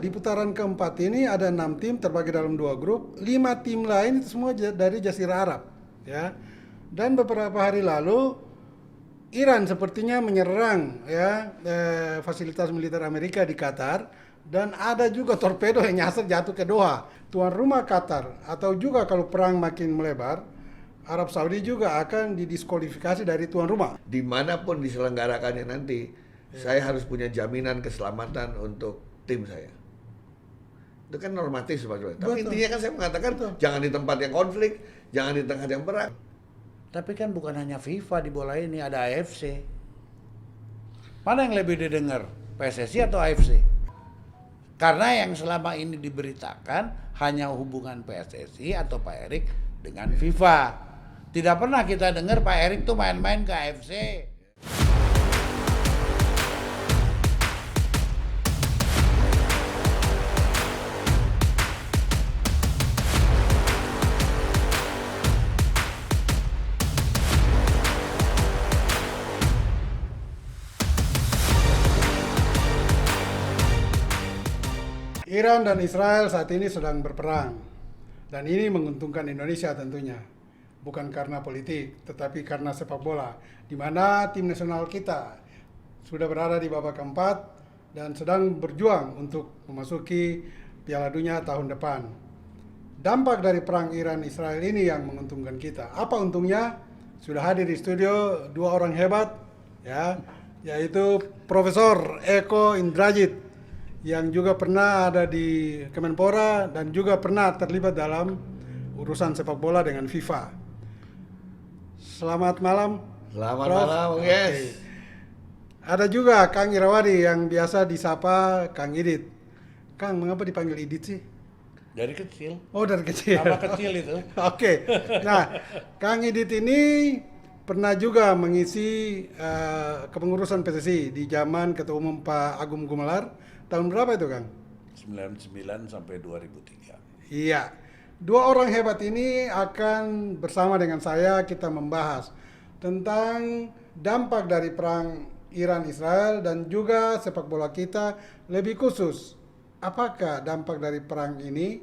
di putaran keempat ini ada 6 tim terbagi dalam 2 grup, 5 tim lain itu semua dari Jazirah Arab, ya. Dan beberapa hari lalu Iran sepertinya menyerang ya fasilitas militer Amerika di Qatar dan ada juga torpedo yang nyasar jatuh ke Doha. Tuan rumah Qatar atau juga kalau perang makin melebar, Arab Saudi juga akan didiskualifikasi dari tuan rumah. Dimanapun diselenggarakannya nanti, saya harus punya jaminan keselamatan untuk tim saya. Itu kan normatif sebetulnya. Tapi intinya kan saya mengatakan jangan di tempat yang konflik, jangan di tengah yang perang. Tapi kan bukan hanya FIFA di bola ini, ada AFC. Mana yang lebih didengar, PSSI atau AFC? Karena yang selama ini diberitakan hanya hubungan PSSI atau Pak Erik dengan FIFA. Tidak pernah kita dengar Pak Erik tuh main-main ke AFC. Iran dan Israel saat ini sedang berperang. Dan ini menguntungkan Indonesia tentunya. Bukan karena politik, tetapi karena sepak bola. Di mana tim nasional kita sudah berada di babak keempat dan sedang berjuang untuk memasuki Piala Dunia tahun depan. Dampak dari perang Iran-Israel ini yang menguntungkan kita. Apa untungnya? Sudah hadir di studio 2 orang hebat, ya, yaitu Profesor Eko Indrajit, yang juga pernah ada di Kemenpora dan juga pernah terlibat dalam urusan sepak bola dengan FIFA. Selamat malam. Selamat Prof. malam, yes. Oke. Ada juga Kang Irawadi yang biasa disapa Kang Idit. Kang, mengapa dipanggil Idit sih? Dari kecil. Oh, dari kecil. Nama kecil itu. Oke. Nah, Kang Idit ini pernah juga mengisi kepengurusan PSSI di zaman Ketua Umum Pak Agung Gumelar. Tahun berapa itu, Kang? 99 sampai 2003. Iya. 2 orang hebat ini akan bersama dengan saya kita membahas tentang dampak dari perang Iran-Israel dan juga sepak bola kita, lebih khusus apakah dampak dari perang ini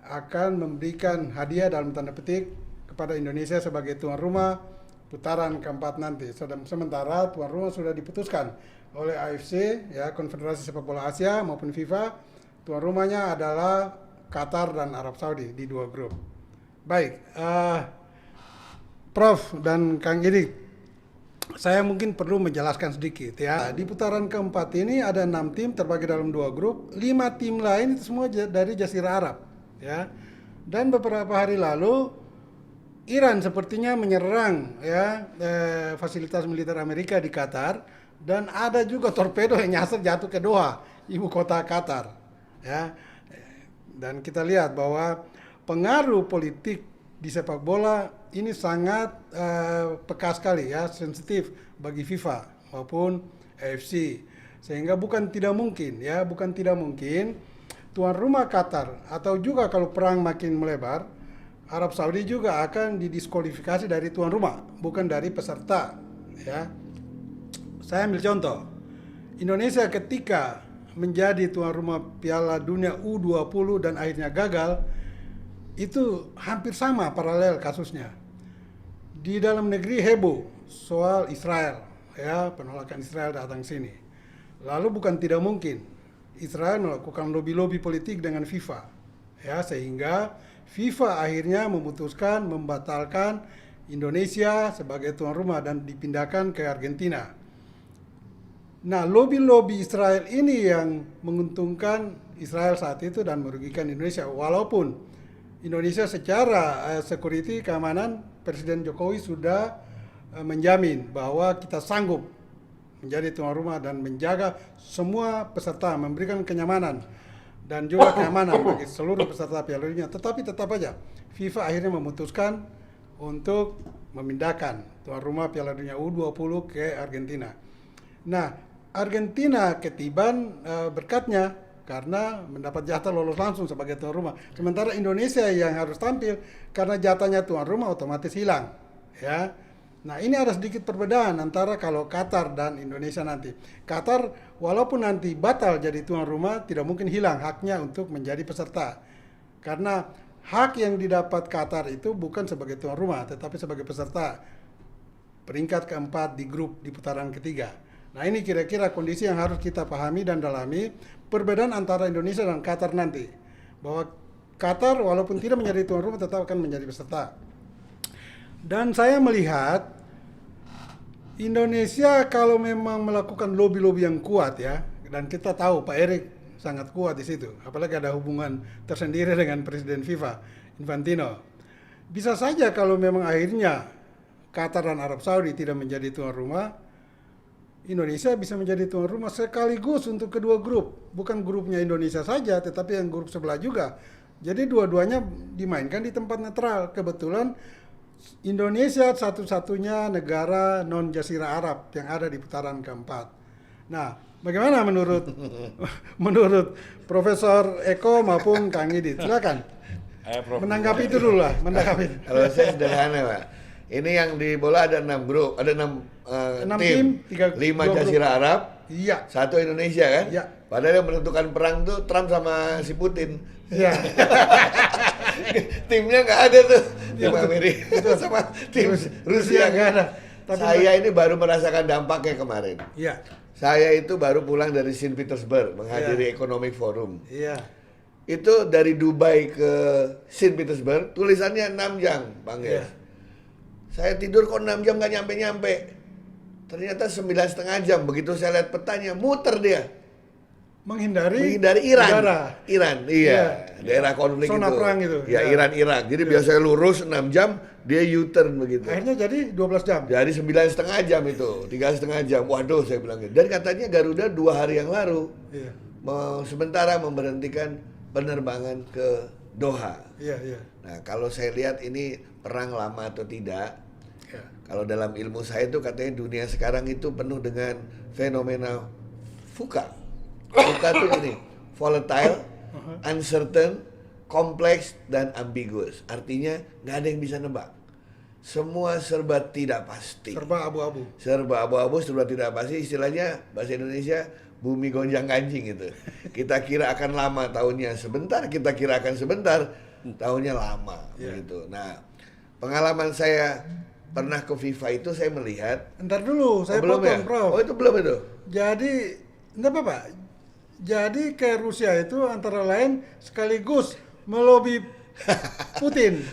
akan memberikan hadiah dalam tanda petik kepada Indonesia sebagai tuan rumah putaran keempat nanti. Sementara tuan rumah sudah diputuskan oleh AFC, ya, Konfederasi Sepak Bola Asia maupun FIFA. Tuan rumahnya adalah Qatar dan Arab Saudi di 2 grup. Baik, Prof dan Kang Idit, saya mungkin perlu menjelaskan sedikit, ya. Di putaran keempat ini ada 6 tim terbagi dalam 2 grup, 5 tim lain itu semua dari Jazirah Arab, ya. Dan beberapa hari lalu Iran sepertinya menyerang ya fasilitas militer Amerika di Qatar dan ada juga torpedo yang nyasar jatuh ke Doha, ibu kota Qatar, ya. Dan kita lihat bahwa pengaruh politik di sepak bola ini sangat peka sekali, ya, sensitif bagi FIFA maupun AFC, sehingga bukan tidak mungkin tuan rumah Qatar atau juga kalau perang makin melebar, Arab Saudi juga akan didiskualifikasi dari tuan rumah, bukan dari peserta, ya. Saya ambil contoh, Indonesia ketika menjadi tuan rumah Piala Dunia U20 dan akhirnya gagal, itu hampir sama paralel kasusnya. Di dalam negeri heboh soal Israel, ya, penolakan Israel datang sini. Lalu bukan tidak mungkin Israel melakukan lobi-lobi politik dengan FIFA, ya, sehingga FIFA akhirnya memutuskan membatalkan Indonesia sebagai tuan rumah dan dipindahkan ke Argentina. Nah, lobi-lobi Israel ini yang menguntungkan Israel saat itu dan merugikan Indonesia. Walaupun Indonesia secara security, keamanan, Presiden Jokowi sudah menjamin bahwa kita sanggup menjadi tuan rumah dan menjaga semua peserta, memberikan kenyamanan dan juga keamanan bagi seluruh peserta Piala Dunia. Tetapi tetap aja FIFA akhirnya memutuskan untuk memindahkan tuan rumah Piala Dunia U20 ke Argentina. Nah, Argentina ketiban berkatnya karena mendapat jatah lolos langsung sebagai tuan rumah. Sementara Indonesia yang harus tampil karena jatahnya tuan rumah otomatis hilang, ya. Nah, ini ada sedikit perbedaan antara kalau Qatar dan Indonesia nanti. Qatar walaupun nanti batal jadi tuan rumah, tidak mungkin hilang haknya untuk menjadi peserta. Karena hak yang didapat Qatar itu bukan sebagai tuan rumah, tetapi sebagai peserta peringkat keempat di grup di putaran ketiga. Nah, ini kira-kira kondisi yang harus kita pahami dan dalami, perbedaan antara Indonesia dan Qatar nanti. Bahwa Qatar walaupun tidak menjadi tuan rumah tetap akan menjadi peserta. Dan saya melihat Indonesia kalau memang melakukan lobby-lobby yang kuat ya, dan kita tahu Pak Erik sangat kuat di situ, apalagi ada hubungan tersendiri dengan Presiden FIFA Infantino. Bisa saja kalau memang akhirnya Qatar dan Arab Saudi tidak menjadi tuan rumah, Indonesia bisa menjadi tuan rumah sekaligus untuk kedua grup, bukan grupnya Indonesia saja, tetapi yang grup sebelah juga. Jadi dua-duanya dimainkan di tempat netral. Kebetulan Indonesia satu-satunya negara non Jazirah Arab yang ada di putaran keempat. Nah, bagaimana menurut Profesor Eko maupun Kang Idit? Silakan. Menanggapi itu dulu lah, menanggapi. Kalau saya sederhana, Pak. Ini yang di bola ada 6 grup, ada 6 tim, 5 Jazirah Arab, iya. 1 Indonesia kan? Iya. Padahal yang menentukan perang tuh Trump sama si Putin. Iya. Timnya nggak ada tuh, Ya, tim Amerika sama tim Rusia Rusia nggak ada. Tapi saya ini baru merasakan dampaknya kemarin. Iya. Saya itu baru pulang dari Saint Petersburg menghadiri Economic Forum. Iya. Itu dari Dubai ke Saint Petersburg, tulisannya 6 jam, Bang Iya. Ges. Saya tidur kok 6 jam nggak nyampe-nyampe. Ternyata 9,5 jam. Begitu saya lihat petanya, muter dia. Menghindari Iran. negara. Iran, iya. Daerah konflik Zona itu. perang itu. Ya, Iya. Iran, Irak. Jadi biasanya lurus 6 jam, dia U-turn begitu. Akhirnya jadi 12 jam. Dari 9,5 jam itu, 3,5 jam. Waduh, saya bilang gitu. Dan katanya Garuda 2 hari yang lalu Iya. sementara memberhentikan penerbangan ke Doha. Iya, iya. Nah, kalau saya lihat ini perang lama atau tidak, Iya. kalau dalam ilmu saya itu katanya dunia sekarang itu penuh dengan fenomena VUCA. VUCA itu ini, volatile, uncertain, kompleks, dan ambiguous. Artinya nggak ada yang bisa nebak. Semua serba tidak pasti. Serba abu-abu. Serba abu-abu, serba tidak pasti. Istilahnya bahasa Indonesia bumi gonjang ganjing gitu. Kita kira akan lama tahunnya sebentar, kita kira akan sebentar tahunnya lama begitu. Nah, pengalaman saya pernah ke FIFA itu saya melihat. Ntar dulu, saya belum potong, ya? Prof. Oh, itu belum itu. Jadi, enggak apa-apa. Jadi ke Rusia itu antara lain sekaligus melobi Putin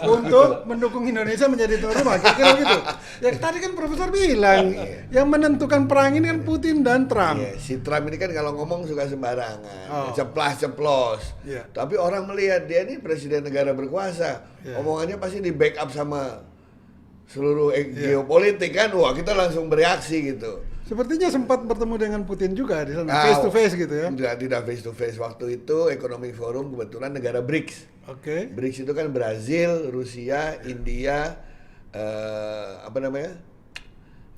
untuk mendukung Indonesia menjadi tuan rumah, kira-kira gitu. Ya tadi kan Profesor bilang yang menentukan perang ini kan Putin dan Trump. Iya, si Trump ini kan kalau ngomong suka sembarangan, Oh. ceplas-ceplos. Iya. Tapi orang melihat dia ini presiden negara berkuasa, Iya. omongannya pasti di backup sama seluruh Iya. geopolitik kan, wah kita langsung bereaksi gitu. Sepertinya sempat bertemu dengan Putin juga di sana, Ah, face to face gitu ya. Tidak face to face. Waktu itu Economic Forum kebetulan negara BRICS. Oke. BRICS itu kan Brazil, Rusia, India, apa namanya?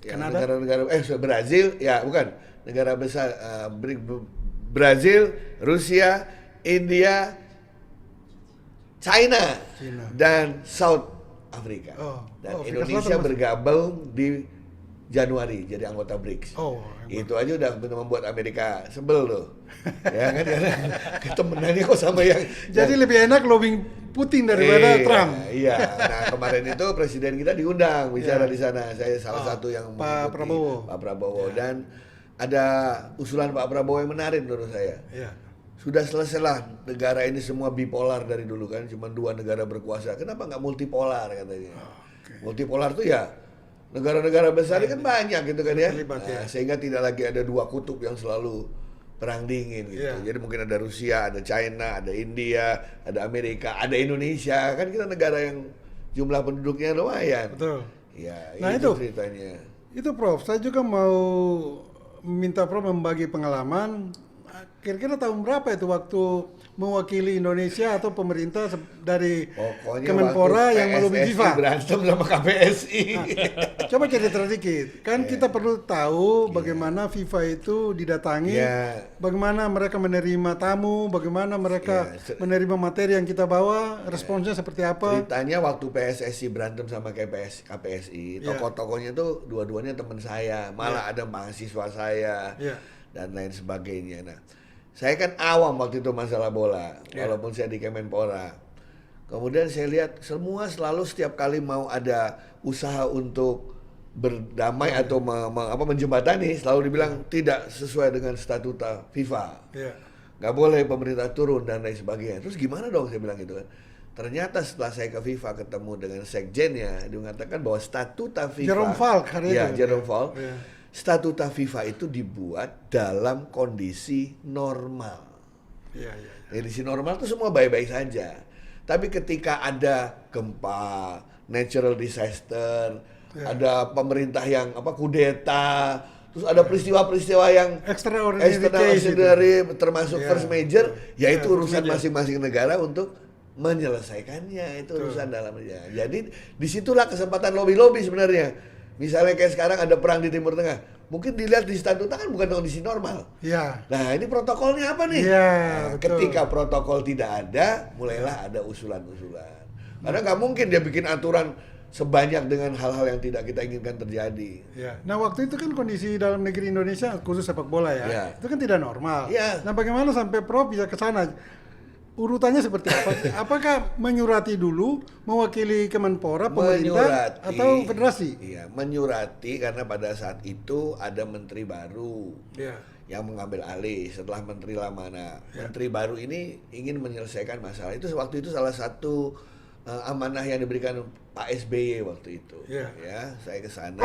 Ya, Kanada? negara-negara Brazil, ya bukan negara besar Brazil, Rusia, India, China, dan South Africa. Oh, Dan Afrika Indonesia Selatan masuk. bergabung di Januari jadi anggota BRICS. Oh, Itu aja udah benar membuat Amerika sebel loh. Ya kan karena ketemenannya kok sama yang Jadi lebih enak lobbying Putin daripada Iya, Trump. Iya. Nah, kemarin itu presiden kita diundang bicara Iya. di sana. Saya salah satu yang Pak mengikuti Prabowo. Pak Prabowo dan ada usulan Pak Prabowo yang menarik menurut saya. Iya. Sudah selesailah negara ini semua bipolar dari dulu kan, cuma 2 negara berkuasa. Kenapa nggak multipolar katanya? Multipolar tuh ya negara-negara besar ini kan banyak gitu kan ya. Terlibat, ya. Sehingga tidak lagi ada 2 kutub yang selalu perang dingin gitu. Iya. Jadi mungkin ada Rusia, ada China, ada India, ada Amerika, ada Indonesia. Kan kita negara yang jumlah penduduknya lumayan. Betul. Ya, Nah, itu itu. ceritanya. Itu Prof, saya juga mau minta Prof membagi pengalaman kira-kira tahun berapa itu waktu mewakili Indonesia atau pemerintah dari Pokoknya Kemenpora waktu yang melobi PSSI FIFA. berantem sama KPSI. Coba cerita sedikit. Kan kita perlu tahu bagaimana FIFA itu didatangi, Iya. bagaimana mereka menerima tamu, bagaimana mereka menerima materi yang kita bawa, responsnya seperti apa. Ceritanya waktu PSSI berantem sama KPSI, Iya. tokoh-tokohnya tuh dua-duanya teman saya, malah ada mahasiswa saya Iya. dan lain sebagainya. Nah, saya kan awam waktu itu masalah bola, Iya. walaupun saya di Kemenpora. Kemudian saya lihat semua selalu setiap kali mau ada usaha untuk berdamai atau menjembatani, selalu dibilang tidak sesuai dengan statuta FIFA. Iya. Nggak boleh pemerintah turun dan lain sebagainya. Terus gimana dong saya bilang gitu kan. Ternyata setelah saya ke FIFA ketemu dengan sekjennya, dia mengatakan bahwa statuta FIFA. Jerome Valk hari ya, itu. Jerome Valk. Iya. Statuta FIFA itu dibuat dalam kondisi normal. Iya, iya. Kondisi normal itu semua baik-baik saja. Tapi ketika ada gempa, natural disaster, ada pemerintah yang kudeta, terus ada peristiwa-peristiwa yang extraordinary termasuk first major, yaitu urusan masing-masing negara untuk menyelesaikannya, itu urusan dalamnya. Jadi disitulah kesempatan lobby-lobby sebenarnya. Misalnya kayak sekarang ada perang di Timur Tengah, mungkin dilihat di statuta kan bukan kondisi normal. Iya. Nah ini protokolnya apa nih? Iya, Nah, betul. ketika protokol tidak ada, mulailah ada usulan-usulan. Karena nggak mungkin dia bikin aturan sebanyak dengan hal-hal yang tidak kita inginkan terjadi. Ya. Nah waktu itu kan kondisi dalam negeri Indonesia khusus sepak bola ya, Ya. itu kan tidak normal. Ya. Nah bagaimana sampai Prof bisa ke sana? Urutannya seperti apa? Apakah menyurati dulu mewakili Kemenpora, pemerintah atau federasi? Iya, menyurati karena pada saat itu ada menteri baru Ya. yang mengambil alih setelah menteri lama. Nah, menteri baru ini ingin menyelesaikan masalah itu. Waktu itu salah satu amanah yang diberikan Pak SBY waktu itu. Ya. Ya, saya ke sana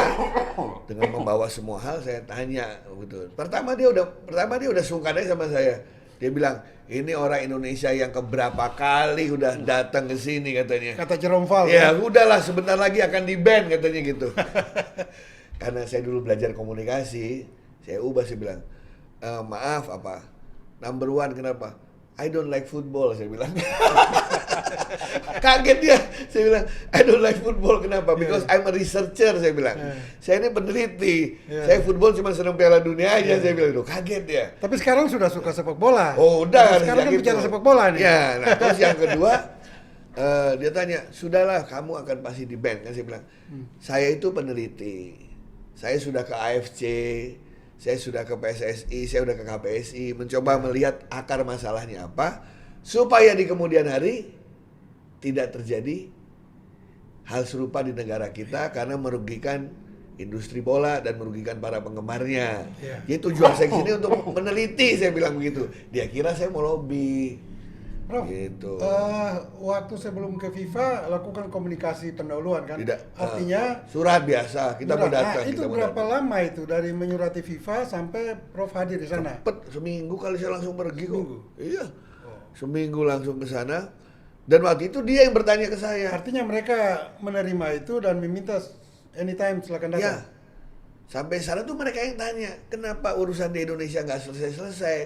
dengan membawa semua hal. Saya tanya, gitu. Pertama dia udah sungkan aja sama saya. Dia bilang, ini orang Indonesia yang keberapa kali udah datang ke sini katanya. Kata Jerome Valk. Ya udahlah, sebentar lagi akan di-ban katanya gitu. Karena saya dulu belajar komunikasi, saya ubah, saya bilang, maaf apa, number one kenapa? I don't like football, saya bilang. Kaget dia, saya bilang, I don't like football, kenapa? Because I'm a researcher, saya bilang. Saya ini peneliti, saya football cuma senang Piala Dunia aja, saya bilang. Kaget dia. Tapi sekarang sudah suka sepak bola. Oh udah. Nah, sekarang kan bicara sepak bola nih. Ya, nah terus yang kedua, dia tanya, sudahlah kamu akan pasti di-ban. Kan saya bilang, saya itu peneliti, saya sudah ke AFC, saya sudah ke PSSI, saya sudah ke KPSI, mencoba melihat akar masalahnya apa, supaya di kemudian hari tidak terjadi hal serupa di negara kita karena merugikan industri bola dan merugikan para penggemarnya. Iya. Jadi tujuan saya kesini untuk meneliti, saya bilang begitu. Dia kira saya mau lobby. Prof, Gitu. waktu sebelum ke FIFA lakukan komunikasi pendahuluan kan? Tidak, Artinya surat biasa, kita mau surat. datang. Nah, itu kita mau berapa datang. lama itu dari menyurati FIFA sampai Prof hadir di sana? Cepet, seminggu kali saya langsung pergi kok. Seminggu? Iya, seminggu langsung ke sana. Dan waktu itu dia yang bertanya ke saya. Artinya mereka menerima itu dan meminta anytime silakan datang. Ya, sampai sana tuh mereka yang tanya, kenapa urusan di Indonesia nggak selesai-selesai?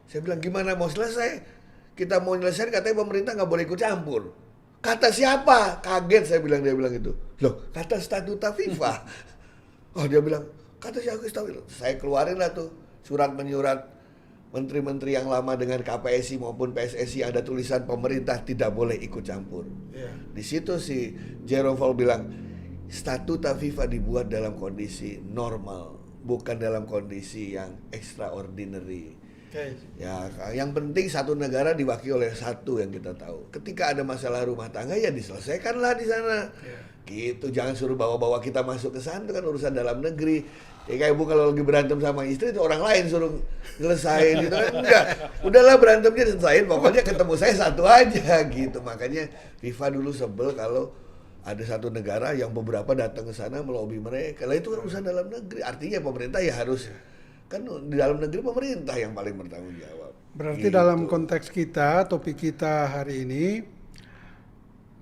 Saya bilang, gimana mau selesai? Kita mau nyelesain, katanya pemerintah nggak boleh ikut campur. Kata siapa? Kaget saya bilang, dia bilang itu. Loh, kata statuta FIFA. Oh, dia bilang, kata siapa? Saya keluarin lah tuh surat menyurat menteri-menteri yang lama dengan KPSI maupun PSSI, ada tulisan pemerintah tidak boleh ikut campur. Iya. Di situ si Jerome Valk bilang, statuta FIFA dibuat dalam kondisi normal, bukan dalam kondisi yang extraordinary. Oke. Ya, yang penting satu negara diwakili oleh satu yang kita tahu. Ketika ada masalah rumah tangga ya diselesaikanlah di sana. Iya. Gitu, jangan suruh bawa-bawa kita masuk ke sana, itu kan urusan dalam negeri. Ya kayak ibu kalau lagi berantem sama istri itu orang lain suruh nyelesain gitu kan. Enggak. Udahlah berantemnya diselesain, pokoknya ketemu saya satu aja gitu. Makanya FIFA dulu sebel kalau ada satu negara yang beberapa datang ke sana melobi mereka. Lah itu kan urusan dalam negeri. Artinya pemerintah ya harus, kan di dalam negeri pemerintah yang paling bertanggung jawab. Berarti Gitu. dalam konteks kita, topik kita hari ini,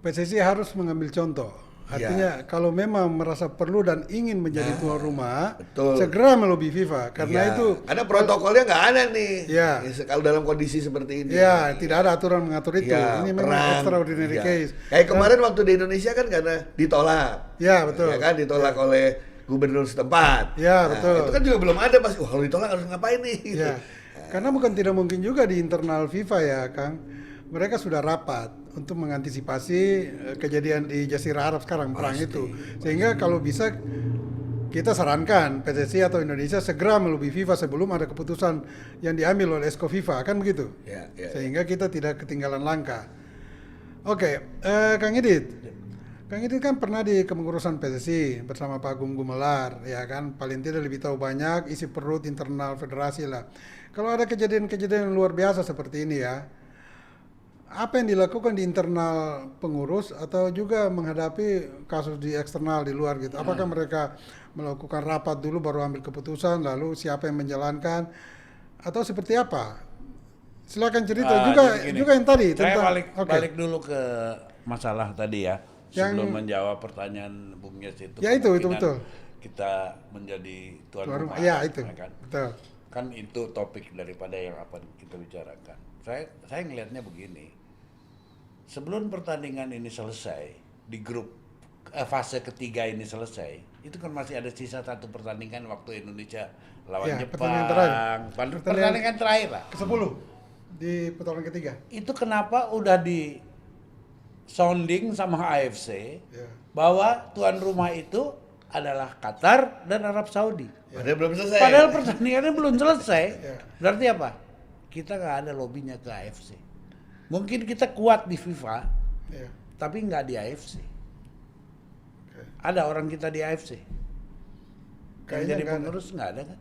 PSSI harus mengambil contoh Artinya kalau memang merasa perlu dan ingin menjadi tuan rumah, betul. segera melobi FIFA karena itu karena protokolnya nggak ada nih. Ya. Kalau dalam kondisi seperti ini. ya tidak ada aturan mengatur itu. Ya, Ini memang perang. extraordinary Ya. case. Kayak kemarin waktu di Indonesia kan karena ditolak. Ya betul. Ya kan ditolak oleh gubernur setempat. Ya, betul. Itu kan juga belum ada pas. Wah, kalau ditolak harus ngapain nih? Gitu. Ya, karena bukan tidak mungkin juga di internal FIFA ya, Kang. Mereka sudah rapat untuk mengantisipasi kejadian di Jazirah Arab sekarang perang itu. Sehingga kalau bisa kita sarankan PSSI atau Indonesia segera melobi FIFA sebelum ada keputusan yang diambil oleh Esko FIFA, kan begitu? Ya. Sehingga kita tidak ketinggalan langkah. Oke, Kang Idit. Kang Idit kan pernah di kepengurusan PSSI bersama Pak Agung Gumelar, ya kan? Paling tidak lebih tahu banyak isi perut internal federasi lah. Kalau ada kejadian-kejadian yang luar biasa seperti ini ya, apa yang dilakukan di internal pengurus atau juga menghadapi kasus di eksternal di luar gitu? Apakah mereka melakukan rapat dulu baru ambil keputusan, lalu siapa yang menjalankan, atau seperti apa? Silakan cerita juga yang tadi saya tentang. balik dulu ke masalah tadi ya. Sebelum menjawab pertanyaan Bung Yes itu. Ya itu kemungkinan betul. Kita menjadi tuan rumah. Ya itu. Kan? Betul. Kan itu topik daripada yang apa kita bicarakan. Saya ngelihatnya begini. Sebelum pertandingan ini selesai, di grup fase ketiga ini selesai, itu kan masih ada sisa satu pertandingan waktu Indonesia lawan Ya, Jepang. Pertandingan terakhir lah. Ke-10 di putaran ketiga. Itu kenapa udah di sounding sama AFC Ya. bahwa tuan rumah itu adalah Qatar dan Arab Saudi. Padahal belum selesai. Padahal pertandingannya belum selesai. Ya. Berarti apa? Kita nggak ada lobbynya ke AFC. Mungkin kita kuat di FIFA, Ya. tapi nggak di AFC. Oke. Ada orang kita di AFC. Yang Kayaknya jadi nggak ada. pengurus nggak ada kan?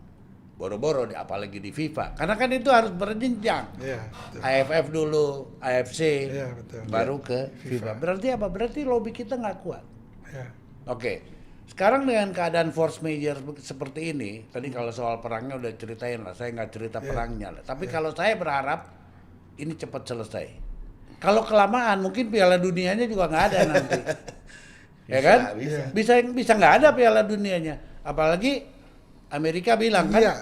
Boro-boro apalagi di FIFA. Karena kan itu harus berjenjang. Ya, betul. AFF dulu, AFC, Ya, betul. baru ke FIFA. Berarti apa? Berarti lobby kita nggak kuat. Ya. Oke, sekarang dengan keadaan force major seperti ini, tadi kalau soal perangnya udah ceritain lah, saya nggak cerita perangnya lah. Tapi kalau saya berharap ini cepat selesai. Kalau kelamaan mungkin Piala Dunianya juga nggak ada nanti, ya kan? Bisa nggak ada Piala Dunianya. Apalagi Amerika bilang kan, Iya.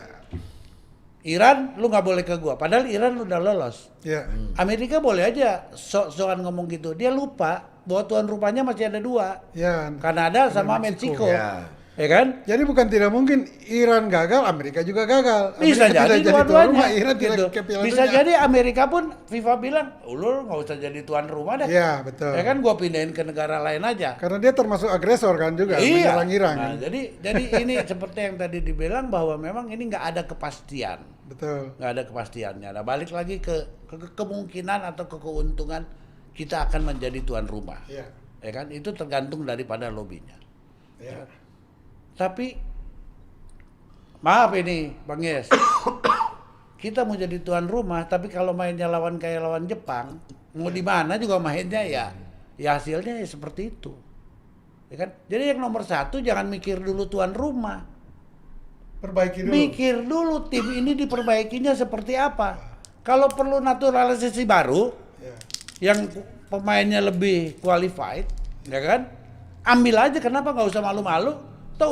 Iran lu nggak boleh ke gua. Padahal Iran udah lolos. Ya. Amerika boleh aja sok-sokan ngomong gitu. Dia lupa bahwa tuan rumahnya masih ada dua. Ya. Kanada sama Meksiko. Ya. Ya kan? Jadi bukan tidak mungkin Iran gagal, Amerika juga gagal. Bisa Amerika jadi tidak tuan dua-duanya. rumah, Iran tidak Gitu. ke Piala Bisa Dunia. jadi Amerika pun FIFA bilang, lu nggak usah jadi tuan rumah deh. Ya, betul. Ya kan gua pindahin ke negara lain aja. Karena dia termasuk agresor kan juga, Iya. menyerang Iran. Nah, Kan? jadi ini seperti yang tadi dibilang bahwa memang ini nggak ada kepastian. Betul. Nggak ada kepastiannya. Nah, balik lagi ke kemungkinan atau ke keuntungan kita akan menjadi tuan rumah. Iya. Ya kan? Itu tergantung daripada lobbynya. Ya. Tapi maaf ini Bang Yes, kita mau jadi tuan rumah, tapi kalau mainnya kayak lawan Jepang, mau di mana juga mainnya ya hasilnya ya seperti itu, ya kan? Jadi yang nomor satu jangan mikir dulu tuan rumah, Perbaiki dulu. mikir dulu tim ini diperbaikinya seperti apa. Kalau perlu naturalisasi baru, Ya. yang pemainnya lebih qualified, ya kan? Ambil aja, kenapa nggak usah malu-malu? Toh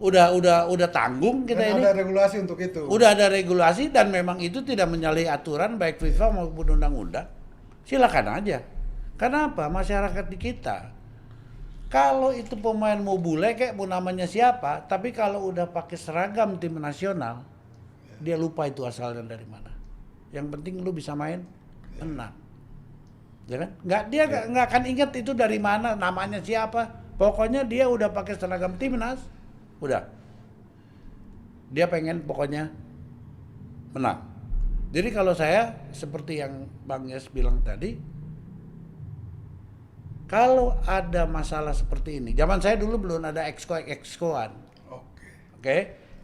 udah tanggung kita Dan ini. ada regulasi untuk itu. Udah ada regulasi dan memang itu tidak menyalahi aturan baik FIFA maupun undang-undang. Silakan aja. Kenapa? Masyarakat di kita, kalau itu pemain mau bule kayak mau namanya siapa, tapi kalau udah pakai seragam tim nasional, dia lupa itu asalnya dari mana. Yang penting lu bisa main, menang. Ya kan? Nggak akan ingat itu dari mana, namanya siapa. Pokoknya dia udah pakai seragam timnas, udah. Dia pengen pokoknya menang. Jadi kalau saya seperti yang Bang Yes bilang tadi, kalau ada masalah seperti ini, zaman saya dulu belum ada exco-an, oke,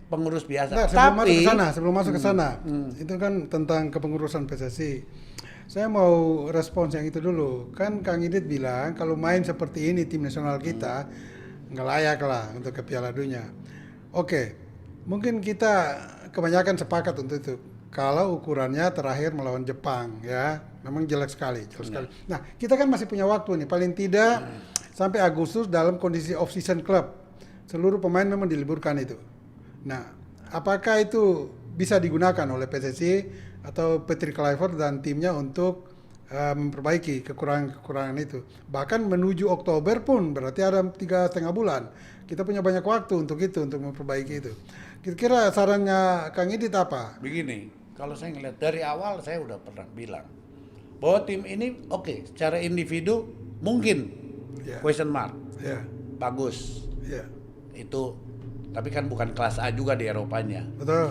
pengurus biasa. Nah, sebelum masuk ke sana, itu kan tentang kepengurusan PSSI. Saya mau respons yang itu dulu. Kan Kang Idit bilang kalau main seperti ini tim nasional kita nggak layak lah untuk ke Piala Dunia. Oke, mungkin kita kebanyakan sepakat untuk itu. Kalau ukurannya terakhir melawan Jepang, ya, memang jelek sekali. Nah, kita kan masih punya waktu nih. Paling tidak sampai Agustus dalam kondisi off season klub. Seluruh pemain memang diliburkan itu. Nah, apakah itu bisa digunakan oleh PSSI atau Patrick Kluivert dan timnya untuk memperbaiki kekurangan-kekurangan itu? Bahkan menuju Oktober pun berarti ada 3,5 bulan. Kita punya banyak waktu untuk itu, untuk memperbaiki itu. Kira-kira sarannya Kang Idit apa? Begini, kalau saya ngeliat dari awal saya udah pernah bilang bahwa tim ini oke, secara individu mungkin Ya. question mark, Ya, bagus ya, itu, tapi kan bukan kelas A juga di Eropanya. betul.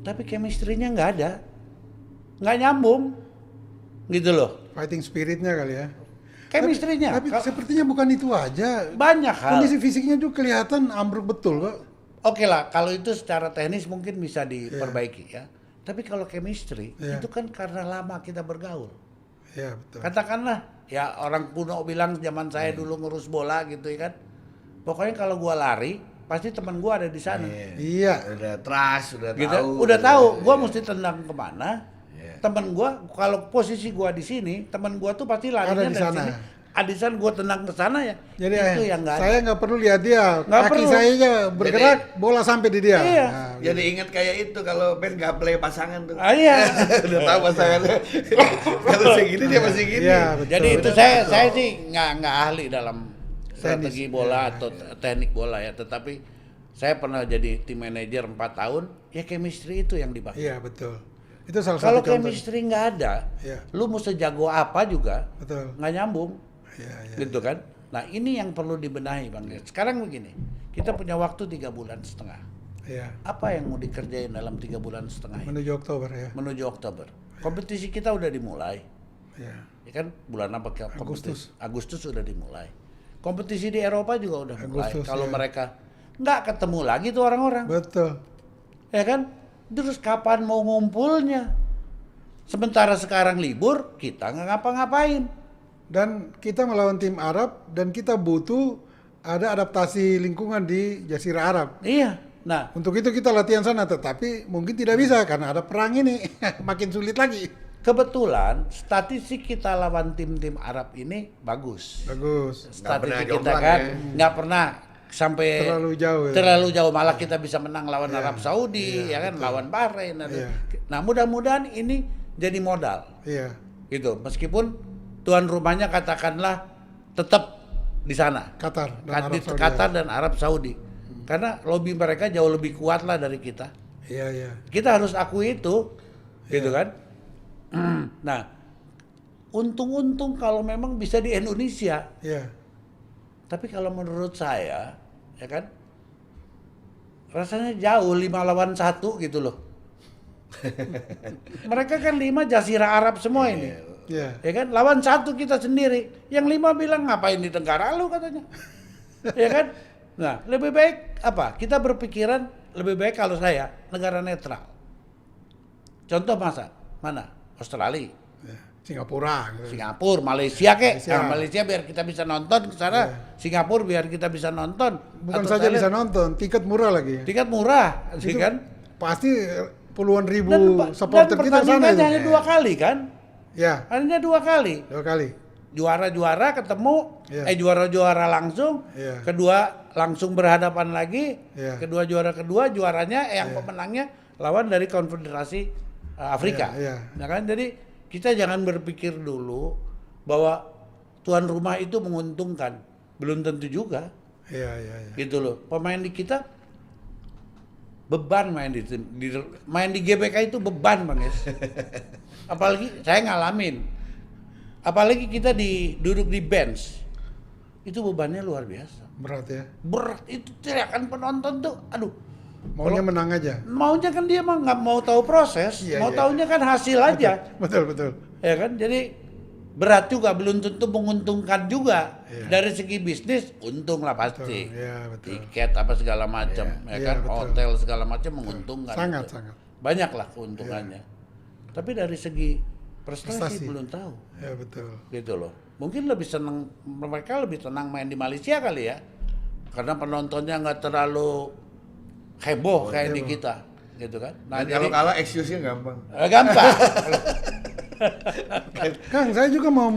Tapi chemistry-nya nggak ada, nggak nyambung, gitu loh. Fighting spiritnya kali ya. Chemistry-nya Tapi sepertinya bukan itu aja. banyak hal. Kondisi fisiknya juga kelihatan ambruk betul kok. Oke lah, kalau itu secara teknis mungkin bisa diperbaiki ya. Tapi kalau chemistry Iya. itu kan karena lama kita bergaul. Ya, betul. Katakanlah ya orang kuno bilang zaman saya dulu ngurus bola gitu ya kan. Pokoknya kalau gua lari, pasti teman gua ada di sana. Iya. Udah trust, udah Gitu. tahu. Udah tahu gua Iya. mesti tendang kemana. Iya. Temen gua kalau posisi gua di sini, temen gua tuh pasti larinya Ada di dari sana. sini. Adisan gua tendang ke sana ya. Jadi itu yang nggak ada. saya nggak perlu lihat dia. Nggak Kaki perlu. saya aja bergerak, bola sampai di dia. Iya. Nah, Jadi ingat kayak itu kalau Ben nggak play pasangan tuh. Ah, iya. Udah tahu pasangannya. Kalau segini dia masih gini. Iya, betul. Jadi itu saya sih nggak ahli dalam strategi Tenis. bola Iya, atau teknik bola ya, tetapi saya pernah jadi tim manajer 4 tahun, ya chemistry itu yang dipakai. Iya, betul. Itu salah Kalau satu contoh. chemistry nggak ada, Iya. lu mau sejago apa juga Betul. nggak nyambung, Iya, iya. gitu kan? Nah ini yang perlu dibenahi bang. Sekarang begini, kita punya waktu 3,5 bulan. Iya. Apa yang mau dikerjain dalam 3,5 bulan ini? Menuju Oktober ya. Menuju Oktober. Kompetisi kita udah dimulai. Iya. Ya kan bulan apa kompetisi? Agustus. Agustus sudah dimulai. Kompetisi di Eropa juga udah mulai. Agustus, Kalau ya. mereka nggak ketemu lagi tuh orang-orang, Betul. ya kan? Terus kapan mau ngumpulnya? Sementara sekarang libur, kita nggak ngapa-ngapain. Dan kita melawan tim Arab dan kita butuh ada adaptasi lingkungan di Jazirah Arab. Iya. Nah, Untuk itu kita latihan sana, tetapi mungkin tidak bisa karena ada perang ini. Makin sulit lagi. kebetulan statistik kita lawan tim-tim Arab ini bagus. Bagus. Statistik pernah kita jomplang kan ya. nggak pernah sampai Terlalu jauh ya. terlalu jauh, malah kita bisa menang lawan Iya, Arab Saudi iya, ya kan, betul. lawan Bahrain. Iya. Nah mudah-mudahan ini jadi modal Iya. gitu, meskipun tuan rumahnya katakanlah tetap di sana, Qatar dan Arab di Saudi. Qatar dan Arab Saudi, karena lobby mereka jauh lebih kuat lah dari kita. Iya, iya. Kita harus akui itu, gitu Iya. kan. Nah, untung-untung kalau memang bisa di Indonesia. Iya. Tapi kalau menurut saya, ya kan, rasanya jauh 5 lawan 1 gitu loh. Mereka kan 5 Jazirah Arab semua ini. Iya. Ya kan, lawan 1 kita sendiri. Yang 5 bilang ngapain di negara lu katanya. Ya kan? Nah, lebih baik apa? Kita berpikiran lebih baik kalau saya negara netral. Contoh mana? Australia, Iya. Singapura. Gitu. Singapura, Malaysia kek. Malaysia. Nah, Malaysia biar kita bisa nonton ke sana. Iya. Singapura biar kita bisa nonton. Bukan Atau saja Thailand. bisa nonton, tiket murah lagi. Tiket murah, sih Itu kan? Pasti puluhan ribu Dan supporter kita sana pertandingannya itu. hanya 2 kali kan? Ya, Hanya 2 kali. 2 kali. Juara-juara ketemu, Iya. juara-juara langsung. Iya. Kedua langsung berhadapan lagi. Iya. Kedua juaranya yang Iya. pemenangnya lawan dari Konfederasi Afrika. Iya, iya. Nah kan, jadi kita jangan berpikir dulu bahwa tuan rumah itu menguntungkan. Belum tentu juga. Iya, iya, iya. Gitu loh. Pemain di kita beban main main di GBK itu beban, Bang Yes. Apalagi saya ngalamin. Apalagi kita duduk di bench. Itu bebannya luar biasa. Berat ya. Berat itu, teriakan penonton tuh, aduh. Maunya Kalau- menang aja. Maunya kan dia mah nggak mau tahu proses, Iya, mau iya. taunya kan hasil aja. Betul, betul. Ya kan? Jadi berat juga, belum tentu menguntungkan juga. Iya. Dari segi bisnis untung lah Betul. pasti. Iya, betul. Tiket apa segala macam, ya Iya, kan, betul. hotel segala macam menguntungkan. Sangat, gitu. sangat. Banyak lah keuntungannya. Tapi dari segi prestasi Prestasi. belum tahu, Ya, betul. gitu loh. Mungkin lebih senang, mereka lebih tenang main di Malaysia kali ya, karena penontonnya nggak terlalu heboh kayak di heboh. kita, gitu kan. Nah, kalau kalah excuse-nya gampang. gampang. Kang, saya juga mau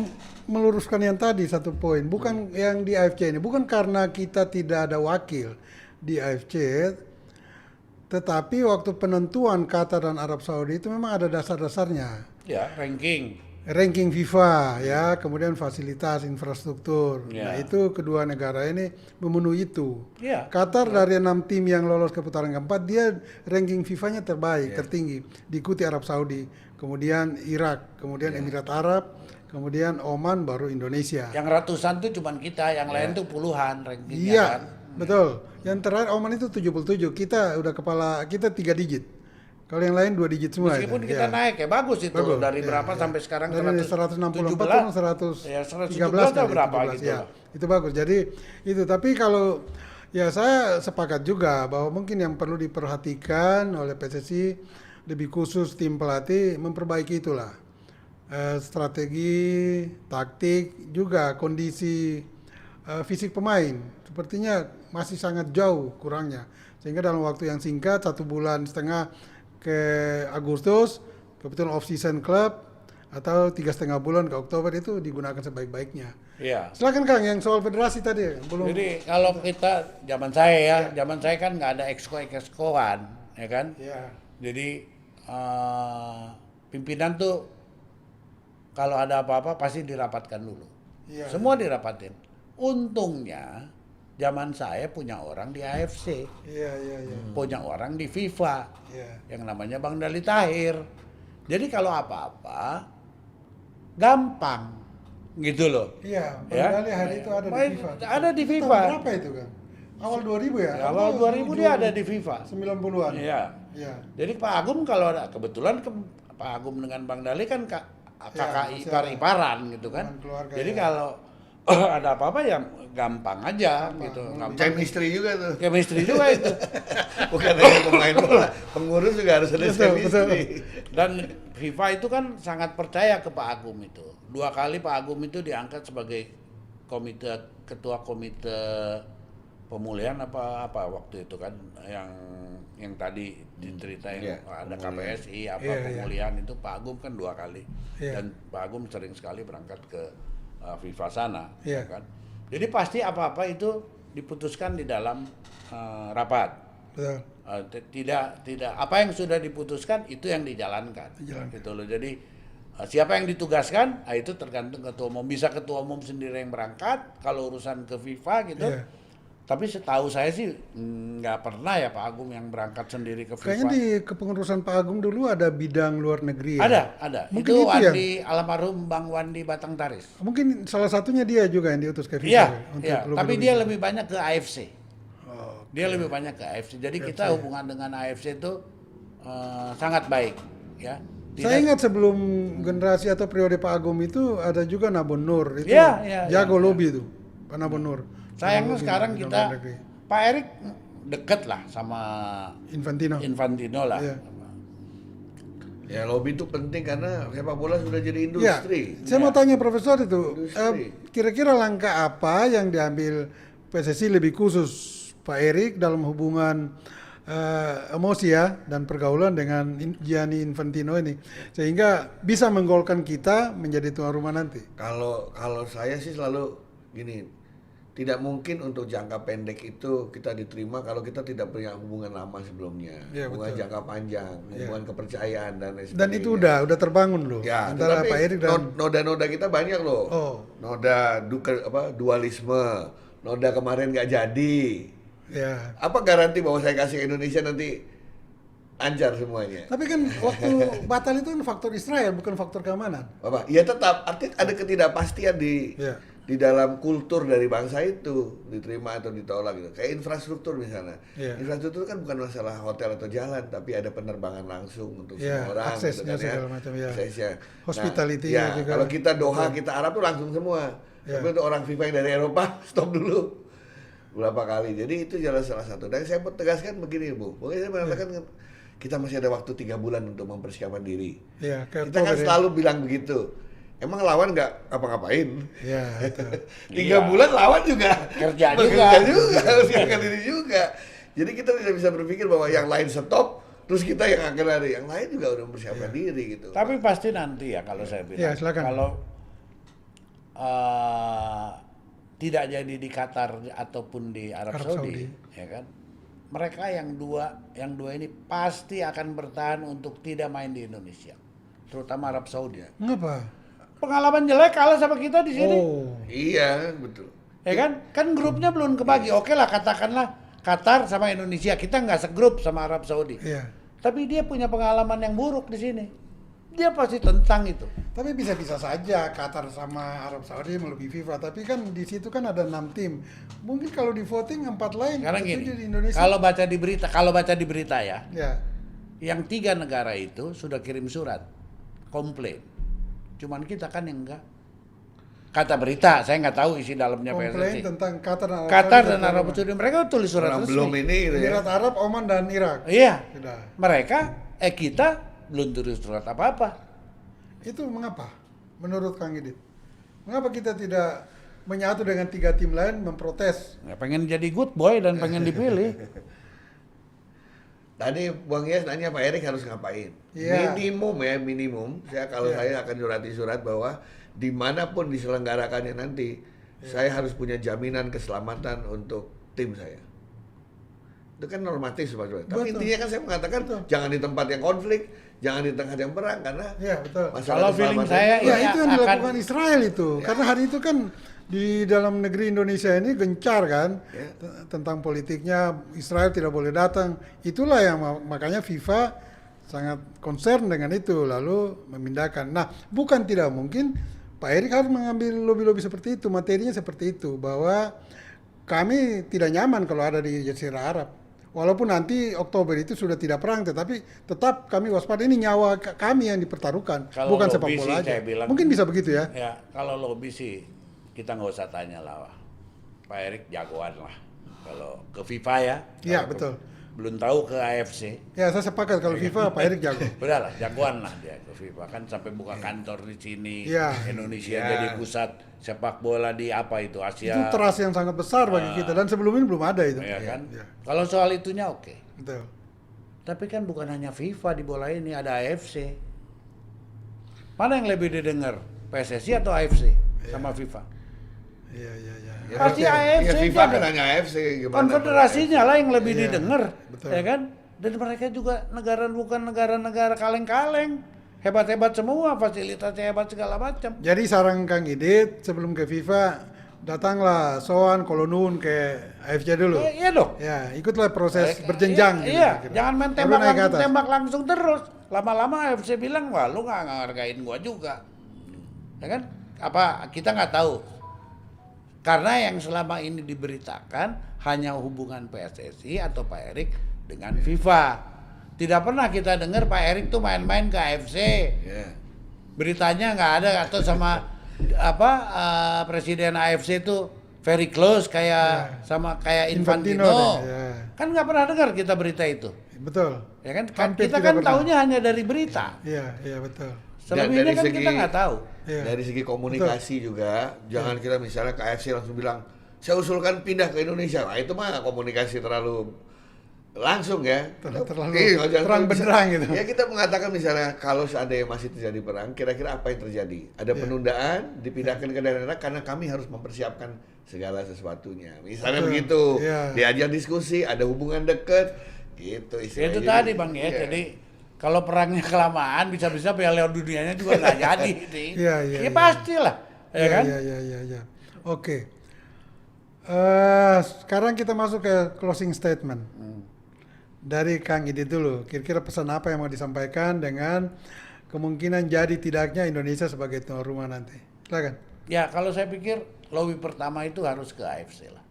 meluruskan yang tadi satu poin, bukan yang di AFC ini, bukan karena kita tidak ada wakil di AFC, tetapi waktu penentuan Qatar dan Arab Saudi itu memang ada dasar-dasarnya. Ya, Ranking FIFA ya, kemudian fasilitas infrastruktur. Ya. Nah, itu kedua negara ini memenuhi itu. Ya. Qatar dari 6 tim yang lolos ke putaran keempat, dia ranking FIFA-nya terbaik, tertinggi. Diikuti Arab Saudi, kemudian Irak, kemudian Emirat Arab, kemudian Oman, baru Indonesia. Yang ratusan tuh cuman kita, yang lain tuh puluhan rankingnya Iya, kan. betul. Yang terakhir Oman itu 77. Kita udah kita 3 digit. Kalau yang lain 2 digit semua. Meskipun itu. kita Ya. naik ya bagus itu Bagus, dari ya, berapa ya. sampai sekarang Dari 164 turun 113 atau berapa gitu. ya. Itu bagus. Jadi itu, tapi kalau ya saya sepakat juga bahwa mungkin yang perlu diperhatikan oleh PSSI lebih khusus tim pelatih memperbaiki itulah. Strategi, taktik, juga kondisi fisik pemain. Sepertinya masih sangat jauh kurangnya. Sehingga dalam waktu yang singkat, 1,5 bulan ke Agustus, kebetulan off-season klub, atau 3,5 bulan ke Oktober itu digunakan sebaik-baiknya. Iya. Silakan Kang, yang soal federasi tadi belum. Jadi kalau kita zaman saya kan nggak ada exco-excoan, ya kan? Ya, Jadi pimpinan tuh kalau ada apa-apa pasti dirapatkan dulu. Iya. Semua dirapatin. Untungnya zaman saya punya orang di AFC, iya. punya orang di FIFA, Iya. yang namanya Bang Dali Tahir. Jadi kalau apa-apa gampang gitu loh. Iya, Ya. Bang hari itu ada di Baik, FIFA. ada di Itu FIFA. Tahun berapa itu Kang? Awal 2000 ya? Awal 2000 dia ada di FIFA. 90-an. Iya. Iya. Jadi Pak Agum kalau ada kebetulan Pak Agum dengan Bang Dali kan kakak masih ipar-iparan gitu kan. hubungan keluarga, Jadi ya. kalau ada apa-apa ya gampang aja gitu. Gampang. Chemistry juga tuh. Chemistry juga itu. Bukan hanya pemain bola, pengurus juga harus ada chemistry. Dan FIFA itu kan sangat percaya ke Pak Agum itu. 2 kali Pak Agum itu diangkat sebagai ketua komite pemulihan apa waktu itu kan yang tadi diceritain Iya, ada pemulihan. KPSI Iya. pemulihan itu Pak Agum kan 2 kali. Iya. Dan Pak Agum sering sekali berangkat ke FIFA sana, Iya. kan. Jadi pasti apa-apa itu diputuskan di dalam rapat. Betul. Tidak apa yang sudah diputuskan itu yang dijalankan. Gitu loh. Jadi siapa yang ditugaskan, itu tergantung ketua umum. Bisa ketua umum sendiri yang berangkat kalau urusan ke FIFA gitu. Iya. Tapi setahu saya sih nggak pernah ya Pak Agung yang berangkat sendiri ke FIFA. Kayaknya di kepengurusan Pak Agung dulu ada bidang luar negeri ya. Ada. Mungkin Itu itu ya? Wandi almarhum Bang Wandi Batang Taris. Mungkin salah satunya dia juga yang diutus ke FIFA. Iya, untuk iya. klub Tapi dia Indonesia. lebih banyak ke AFC. Oh, Dia lebih banyak ke AFC. Jadi kita hubungan dengan AFC itu sangat baik, ya. saya ingat sebelum generasi atau periode Pak Agung itu ada juga Nabon Nur itu Iya, jago iya. lobby itu Pak Nabon Nur. Sayangnya Jago sekarang lobby kita luar negeri. Pak Erik deket lah sama Infantino lah. Iya. Ya lobby itu penting karena sepak bola sudah jadi Ya, industri. saya mau tanya Profesor itu, Industri. kira-kira langkah apa yang diambil PSSI lebih khusus Pak Erik dalam hubungan emosi ya dan pergaulan dengan Gianni Infantino ini sehingga bisa menggolkan kita menjadi tuan rumah nanti. Kalau saya sih selalu gini, tidak mungkin untuk jangka pendek itu kita diterima kalau kita tidak punya hubungan lama sebelumnya, Ya, hubungan betul. jangka panjang, hubungan kepercayaan dan lain Dan itu udah terbangun loh Ya, antara tetapi Pak Erik dan noda-noda kita banyak loh. Oh. Noda dualisme, noda kemarin nggak jadi. ya. Apa garansi bahwa saya kasih ke Indonesia nanti lancar semuanya? Tapi kan waktu batal itu kan faktor Israel bukan faktor keamanan. Bapak, ya tetap artinya ada ketidakpastian Ya. di dalam kultur dari bangsa itu, diterima atau ditolak gitu. Kayak infrastruktur misalnya. Iya. Infrastruktur kan bukan masalah hotel atau jalan, tapi ada penerbangan langsung untuk Iya, semua orang. aksesnya gitu kan, segala macam, ya. Aksesnya. Hospitality-nya ya, juga. kalau kita Doha, kita Arab tuh langsung semua. Iya. Tapi untuk orang FIFA yang dari Eropa, stop dulu. Berapa kali. Jadi itu jelas salah satu. Dan saya mau tegaskan begini, Bu. Pokoknya saya mengatakan kita masih ada waktu 3 bulan untuk mempersiapkan diri. Ya, ke Kita kan Oktober ya. selalu bilang begitu. Emang lawan nggak apa-ngapain? Ya, itu. 3 Iya. bulan lawan juga Kerja bekerja juga. juga harus ngangkat diri juga. Jadi kita tidak bisa berpikir bahwa yang lain stop terus kita yang akan lari, yang lain juga udah mempersiapkan diri gitu. Tapi pasti nanti ya kalau saya bilang. Ya, silakan. Kalau tidak jadi di Qatar ataupun di Arab Saudi, ya kan? Mereka yang dua ini pasti akan bertahan untuk tidak main di Indonesia, terutama Arab Saudi. Mengapa? Pengalaman jelek kalah sama kita di sini. Oh, Iya, betul. Ya kan? Kan grupnya belum kebagi. Oke lah, katakanlah Qatar sama Indonesia, kita nggak segrup sama Arab Saudi. iya. Tapi dia punya pengalaman yang buruk di sini. Dia pasti tentang itu. Tapi bisa-bisa saja Qatar sama Arab Saudi melebihi FIFA. Tapi kan di situ kan ada 6 tim. Mungkin kalau di voting 4 lain Sekarang setuju gini, di Indonesia. kalau baca di berita ya, Ya, yang 3 negara itu sudah kirim surat komplain. Cuman kita kan yang enggak. Kata berita, saya nggak tahu isi dalamnya komplain PSSI. tentang Qatar dan Arab Saudi, mereka tulis surat Orang resmi. belum ini gitu ya. Emirat Arab, Oman dan Irak. Iya. Sudah. Kita belum tulis surat apa-apa. Itu mengapa? Menurut Kang Idit, mengapa kita tidak menyatu dengan 3 tim lain memprotes? Ya, pengen jadi good boy dan pengen dipilih. Tadi Bang Yes nanya Pak Erik harus ngapain? Iya. Minimum. Saya akan jurati surat bahwa dimanapun diselenggarakannya nanti, saya harus punya jaminan keselamatan untuk tim saya. Itu kan normatif sebetulnya. Tapi Betul. intinya kan saya mengatakan jangan di tempat yang konflik, jangan di tengah yang perang karena Ya, betul. masalah Kalau feeling keselamatan saya itu- Ya, ini itu yang akan- dilakukan Israel itu. Karena hari itu kan di dalam negeri Indonesia ini gencar kan Ya. tentang politiknya, Israel tidak boleh datang. Itulah yang makanya FIFA sangat concern dengan itu lalu memindahkan. Nah, bukan tidak mungkin Pak Erik harus mengambil lobby-lobby seperti itu, materinya seperti itu bahwa kami tidak nyaman kalau ada di Jazirah Arab. Walaupun nanti Oktober itu sudah tidak perang, tetapi tetap kami waspada, ini nyawa kami yang dipertaruhkan, Kalau bukan lobby sepak bola sih aja. saya bilang- Mungkin bisa begitu ya. Ya, kalau lobby sih kita nggak usah tanya lah. Pak Erik jagoan lah. Kalau ke FIFA ya. Iya, Kalau ke- betul. Belum tahu ke AFC. Ya, saya sepakat kalau FIFA Pak Erik jago. Udahlah, jagoan lah dia ke FIFA kan sampai buka kantor di sini. Iya. Indonesia Iya. jadi pusat sepak bola di apa itu Asia. Itu trust yang sangat besar bagi kita dan sebelum ini belum ada itu. Ya kan? Iya, Kalau soal itunya oke. betul. Tapi kan bukan hanya FIFA di bola ini, ada AFC. Mana yang lebih didengar? PSSI atau AFC sama FIFA? Iya, iya, iya. Ya, Pasti ya, AFC ya, FIFA aja. kan hanya AFC gimana? Konfederasinya lah yang lebih Iya, didengar, betul. ya kan? Dan mereka juga bukan negara-negara kaleng-kaleng, hebat-hebat semua, fasilitasnya hebat segala macam. Jadi saran Kang Idit sebelum ke FIFA datanglah soan kolonun ke AFC dulu. Iya dong. Ya, ikutlah proses berjenjang. gitu, Iya, kira-kira. jangan main Baru naik ke atas. tembak langsung terus. Lama-lama AFC bilang, wah lu nggak ngargain gua juga, ya kan? Apa kita nggak tahu? Karena yang selama ini diberitakan hanya hubungan PSSI atau Pak Erik dengan FIFA. Tidak pernah kita dengar Pak Erik tuh main-main ke AFC. Ya. Beritanya nggak ada atau sama presiden AFC itu very close kayak sama kayak Infantino Infantino. deh, ya. Kan nggak pernah dengar kita berita itu. Betul. Ya kan Hampir kita tidak kan pernah. taunya hanya dari berita. Iya, iya betul. Selebihnya dari kan segi- kita nggak tahu. Iya. Dari segi komunikasi juga, jangan kita misalnya ke AFC langsung bilang, saya usulkan pindah ke Indonesia. Nah itu mah komunikasi terlalu langsung ya. Terlalu Iya, jangan terang bisa- benderang gitu. Ya kita mengatakan misalnya kalau seandainya masih terjadi perang, kira-kira apa yang terjadi? Ada Iya. penundaan, dipindahkan ke daerah karena kami harus mempersiapkan segala sesuatunya. Misalnya Betul. begitu, Iya. diajak diskusi, ada hubungan dekat, gitu Ya istilahnya. itu Jadi, tadi Bang ya. iya. Jadi kalau perangnya kelamaan bisa-bisa Piala Dunianya juga nggak jadi. nih. Iya, iya, Ya iya. pastilah, ya kan? Iya, iya, iya, iya. Oke. Sekarang kita masuk ke closing statement. Dari Kang Idit dulu. Kira-kira pesan apa yang mau disampaikan dengan kemungkinan jadi tidaknya Indonesia sebagai tuan rumah nanti? Silakan. Ya kalau saya pikir lobby pertama itu harus ke AFC lah.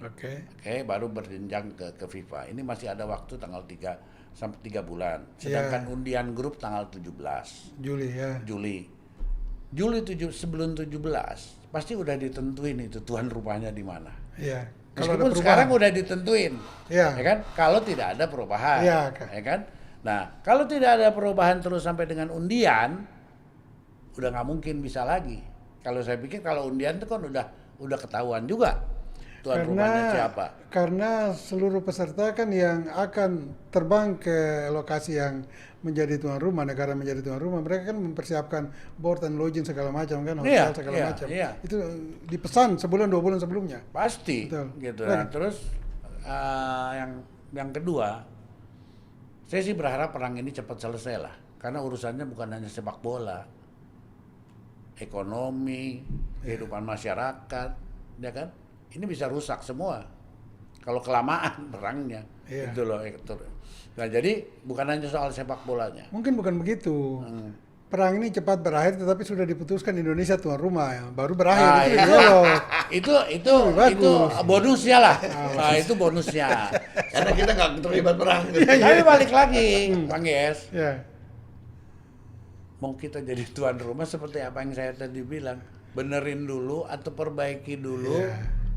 Oke. Oke, baru berjenjang ke FIFA. Ini masih ada waktu tanggal 3 sampai 3 bulan. Sedangkan Iya. undian grup tanggal 17 Juli ya. Juli. Sebelum 17 pasti udah ditentuin itu tuan rumahnya di mana. Iya. Meskipun sekarang udah ditentuin, Iya. ya kan? Kalau tidak ada perubahan, Iya, Kak. ya kan? Nah, kalau tidak ada perubahan terus sampai dengan undian, udah nggak mungkin bisa lagi. Kalau saya pikir kalau undian itu kan udah ketahuan juga. tuan rumahnya siapa. Karena seluruh peserta kan yang akan terbang ke lokasi yang menjadi tuan rumah, negara menjadi tuan rumah, mereka kan mempersiapkan board and lodging segala macam kan, hotel segala macam. Itu dipesan sebulan 2 bulan sebelumnya. Pasti. Betul. Gitu. Nah, terus yang kedua, saya sih berharap perang ini cepat selesai lah, karena urusannya bukan hanya sepak bola, ekonomi, kehidupan masyarakat, ya kan? Ini bisa rusak semua kalau kelamaan perangnya, itu loh. Nah, jadi bukan hanya soal sepak bolanya. Mungkin bukan begitu. Perang ini cepat berakhir, tetapi sudah diputuskan Indonesia tuan rumah, ya. Baru berakhir. Itu bonusnya lah. Nah, itu bonusnya. Karena kita nggak terlibat perang. Tapi balik lagi, Bang Yes. Ya. Mau kita jadi tuan rumah seperti apa yang saya tadi bilang, benerin dulu atau perbaiki dulu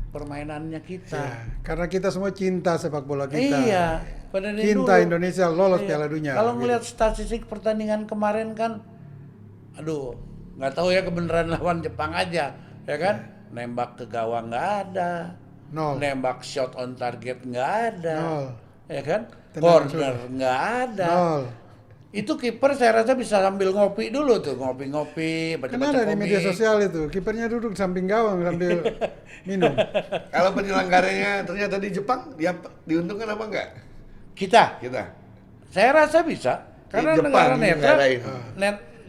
permainannya kita. Ya. Karena kita semua cinta sepak bola kita. Iya, benerin cinta dulu. Indonesia lolos Piala Dunia. Kalau ngelihat statistik pertandingan kemarin kan, aduh, nggak tahu ya kebenaran lawan Jepang aja, ya kan? Nembak ke gawang nggak ada, nembak shot on target nggak ada, ya kan? Corner nggak ada. Itu kiper saya rasa bisa sambil ngopi dulu tuh, ngopi-ngopi, baca-baca komik. Kan ada di media sosial itu, kipernya duduk di samping gawang sambil minum. Kalau penyelenggaranya ternyata di Jepang, dia diuntungkan apa enggak? Kita. Saya rasa bisa, karena negara netral.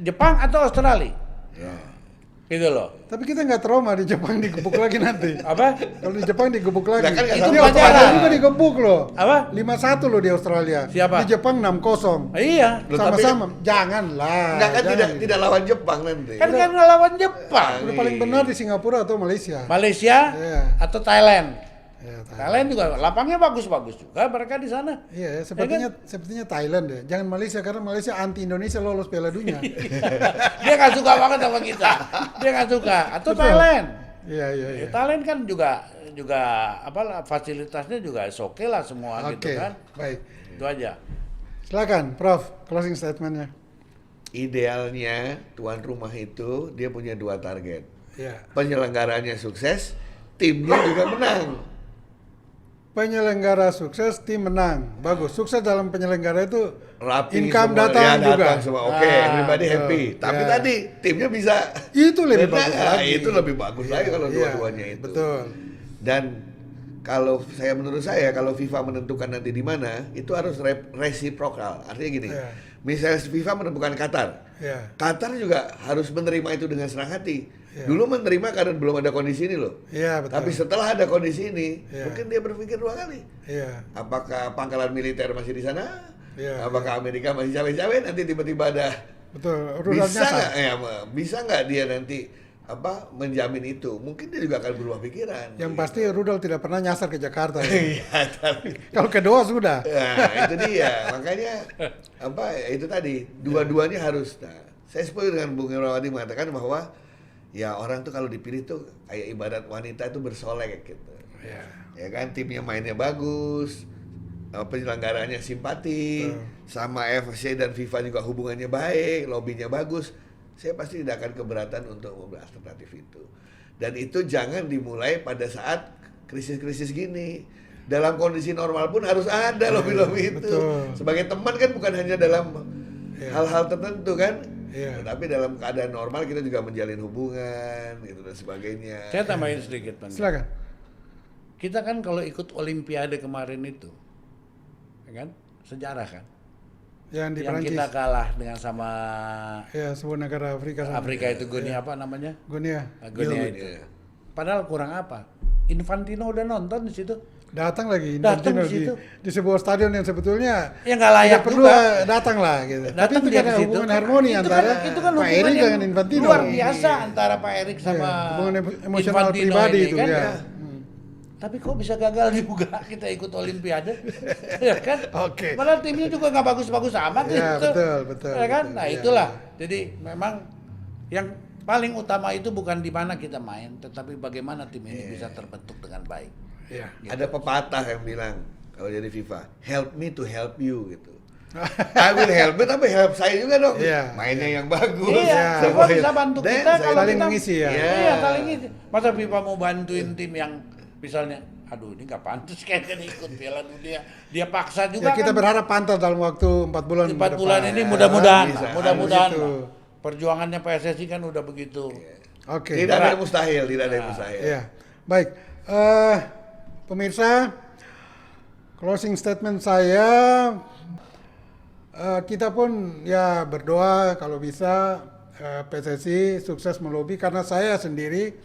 Jepang atau Australia? Gitu loh. Tapi kita nggak trauma di Jepang digebuk lagi nanti. Apa? Kalau di Jepang digebuk lagi. Nah, kan itu Australia juga digebuk loh. Apa? 5-1 loh di Australia. Siapa? Di Jepang 6-0. Iya. Sama-sama. Janganlah. Enggak kan tidak lawan Jepang nanti. Kan nggak lawan Jepang. Udah paling benar di Singapura atau Malaysia. Malaysia atau Thailand. Thailand juga lapangnya bagus-bagus juga mereka di sana. Iya, sepertinya Thailand ya. Jangan Malaysia karena Malaysia anti Indonesia lolos Piala Dunia. Dia nggak suka banget sama kita. Dia nggak suka. Atau Thailand. Iya. Thailand kan juga apa fasilitasnya juga oke lah semua gitu kan. Baik. Itu aja. Silakan, Prof. Closing statementnya. Idealnya tuan rumah itu dia punya 2 target. Iya. Penyelenggaranya sukses, timnya juga menang. Penyelenggara sukses, tim menang. Bagus. Sukses dalam penyelenggara itu rapi, income semua, datang juga. Semua oke, everybody happy. Tapi tadi timnya bisa itu lebih bagus lagi. Itu lebih bagus lagi kalau dua-duanya itu. Betul. Dan kalau menurut saya kalau FIFA menentukan nanti di mana, itu harus resiprokal. Artinya gini. Misalnya FIFA menentukan Qatar. Qatar juga harus menerima itu dengan senang hati. Dulu menerima karena belum ada kondisi ini loh. Betul. Tapi setelah ada kondisi ini, mungkin dia berpikir 2 kali. Apakah pangkalan militer masih di sana? Apakah Amerika masih cawe-cawe? Nanti tiba-tiba ada. Betul. Bisa nggak dia nanti menjamin itu? Mungkin dia juga akan berubah pikiran. Yang pasti Rudal tidak pernah nyasar ke Jakarta. Kalau ke Doha sudah. Nah, itu dia. Makanya itu tadi dua-duanya harus. Nah, saya setuju dengan Bung Herawati mengatakan bahwa ya orang tuh kalau dipilih tuh kayak ibarat wanita itu bersolek gitu. Ya kan timnya mainnya bagus, penyelenggaranya simpatik, sama FC dan FIFA juga hubungannya baik, lobbynya bagus. Saya pasti tidak akan keberatan untuk membeli alternatif itu. Dan itu jangan dimulai pada saat krisis-krisis gini. Dalam kondisi normal pun harus ada lobby-lobby itu. Betul. Sebagai teman kan bukan hanya dalam hal-hal tertentu kan. Tapi dalam keadaan normal kita juga menjalin hubungan gitu dan sebagainya. Saya tambahin sedikit, Bang. Silakan. Kita kan kalau ikut Olimpiade kemarin itu, ya kan, sejarah kan. Yang kita kalah dengan sama sebuah negara Afrika. Afrika itu Guinea apa namanya? Guinea itu. Padahal kurang apa? Infantino udah nonton di situ. Datang lagi Infantino di sebuah stadion yang sebetulnya nggak layak perlu juga. Datang lah gitu. Tapi itu ada hubungan harmoni antara Pak Erik dengan Infantino. Luar biasa antara Pak Erik sama hubungan emosional Infantino pribadi ini, itu kan? ya. Tapi kok bisa gagal juga kita ikut Olimpiade, ya kan? Oke. Padahal timnya juga nggak bagus-bagus amat gitu. Betul. Ya kan? Betul. Nah itulah. Jadi memang yang paling utama itu bukan di mana kita main, tetapi bagaimana tim ini bisa terbentuk dengan baik. Gitu. Ada pepatah yang bilang kalau jadi FIFA, help me to help you gitu. I will help you, tapi help saya juga dong. Mainnya yang bagus. FIFA bisa bantu kita kalau saling kita mengisi Iya, saling mengisi. Masa FIFA mau bantuin tim yang misalnya, aduh ini nggak pantas kayaknya ikut Piala Dunia. Dia paksa Ya juga kita kan. berharap pantas dalam waktu 4 bulan. 4 bulan depan. ini mudah-mudahan, bisa. mudah-mudahan. Begitu. Perjuangannya PSSI kan udah begitu. Oke. Tidak ada yang mustahil, tidak ada yang mustahil. Ya, baik. Pemirsa, closing statement saya, kita pun ya berdoa kalau bisa PSSI sukses melobi, karena saya sendiri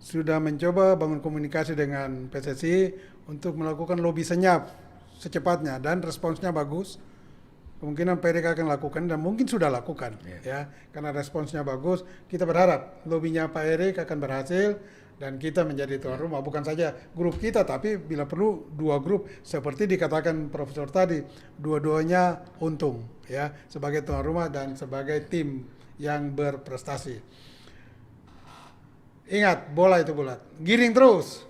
sudah mencoba bangun komunikasi dengan PSSI untuk melakukan lobby senyap secepatnya dan responsnya bagus. Kemungkinan PRK akan lakukan dan mungkin sudah lakukan, ya, karena responsnya bagus. Kita berharap lobbynya Pak Erik akan berhasil dan kita menjadi tuan rumah. Bukan saja grup kita, tapi bila perlu 2 grup seperti dikatakan Profesor tadi, dua-duanya untung, ya, sebagai tuan rumah dan sebagai tim yang berprestasi. Ingat, bola itu bulat, giring terus.